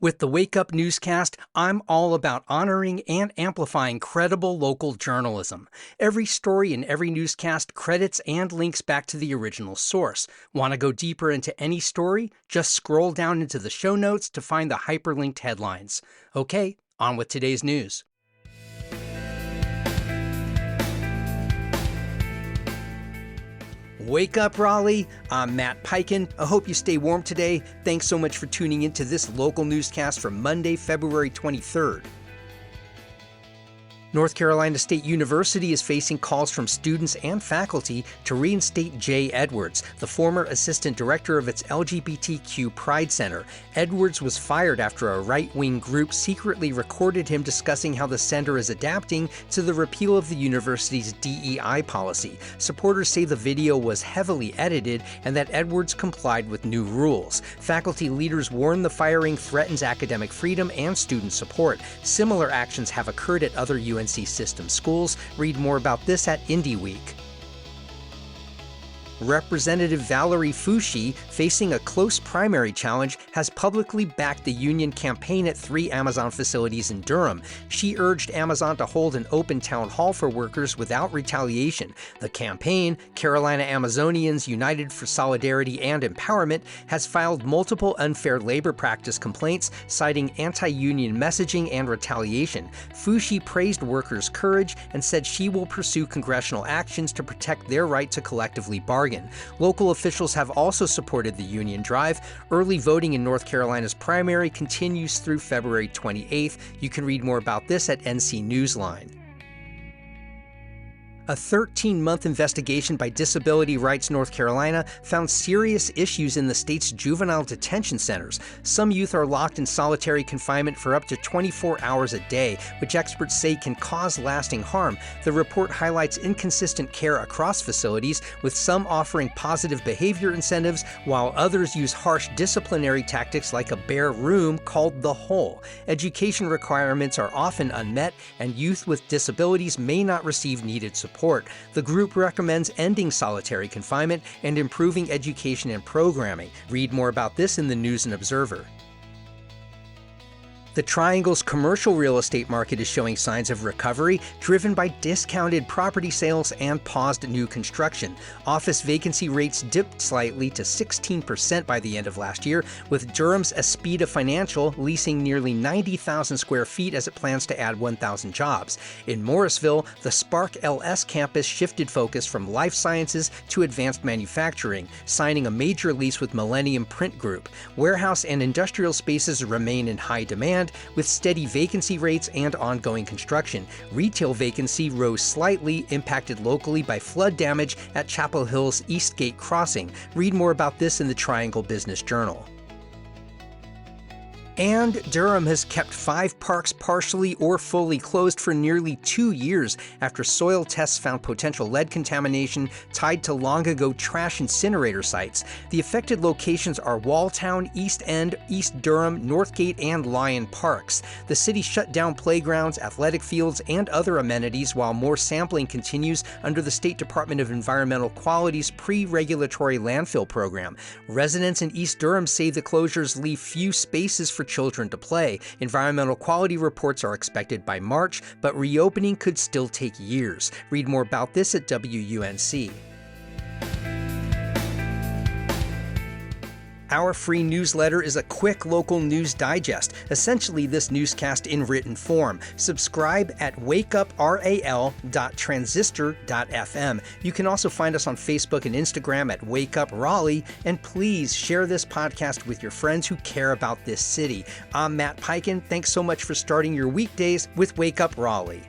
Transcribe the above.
With the Wake Up Newscast, I'm all about honoring and amplifying credible local journalism. Every story in every newscast credits and links back to the original source. Want to go deeper into any story? Just scroll down into the show notes to find the hyperlinked headlines. Okay, on with today's news. Wake up, Raleigh. I'm Matt Peiken. I hope you stay warm today. Thanks so much for tuning into this local newscast for Monday, February 23rd. North Carolina State University is facing calls from students and faculty to reinstate Jay Edwards, the former assistant director of its LGBTQ Pride Center. Edwards was fired after a right-wing group secretly recorded him discussing how the center is adapting to the repeal of the university's DEI policy. Supporters say the video was heavily edited and that Edwards complied with new rules. Faculty leaders warn the firing threatens academic freedom and student support. Similar actions have occurred at other UNC system schools. Read more about this at Indie Week. Representative Valerie Foushee, facing a close primary challenge, has publicly backed the union campaign at 3 Amazon facilities in Durham. She urged Amazon to hold an open town hall for workers without retaliation. The campaign, Carolina Amazonians United for Solidarity and Empowerment, has filed multiple unfair labor practice complaints, citing anti-union messaging and retaliation. Foushee praised workers' courage and said she will pursue congressional actions to protect their right to collectively bargain. Local officials have also supported the union drive. Early voting in North Carolina's primary continues through February 28th. You can read more about this at NC Newsline. A 13-month investigation by Disability Rights North Carolina found serious issues in the state's juvenile detention centers. Some youth are locked in solitary confinement for up to 24 hours a day, which experts say can cause lasting harm. The report highlights inconsistent care across facilities, with some offering positive behavior incentives, while others use harsh disciplinary tactics like a bare room called the hole. Education requirements are often unmet, and youth with disabilities may not receive needed support. The group recommends ending solitary confinement and improving education and programming. Read more about this in the News and Observer. The Triangle's commercial real estate market is showing signs of recovery, driven by discounted property sales and paused new construction. Office vacancy rates dipped slightly to 16% by the end of last year, with Durham's Aspida Financial leasing nearly 90,000 square feet as it plans to add 1,000 jobs. In Morrisville, the Spark LS campus shifted focus from life sciences to advanced manufacturing, signing a major lease with Millennium Print Group. Warehouse and industrial spaces remain in high demand, with steady vacancy rates and ongoing construction. Retail vacancy rose slightly, impacted locally by flood damage at Chapel Hill's Eastgate Crossing. Read more about this in the Triangle Business Journal. And Durham has kept 5 parks partially or fully closed for nearly 2 years after soil tests found potential lead contamination tied to long-ago trash incinerator sites. The affected locations are Walltown, East End, East Durham, Northgate, and Lyon Parks. The city shut down playgrounds, athletic fields, and other amenities while more sampling continues under the State Department of Environmental Quality's pre-regulatory landfill program. Residents in East Durham say the closures leave few spaces for children to play. Environmental quality reports are expected by March, but reopening could still take years. Read more about this at WUNC. Our free newsletter is a quick local news digest, essentially this newscast in written form. Subscribe at wakeupral.transistor.fm. You can also find us on Facebook and Instagram at Wake Up Raleigh, and please share this podcast with your friends who care about this city. I'm Matt Peiken. Thanks so much for starting your weekdays with Wake Up Raleigh.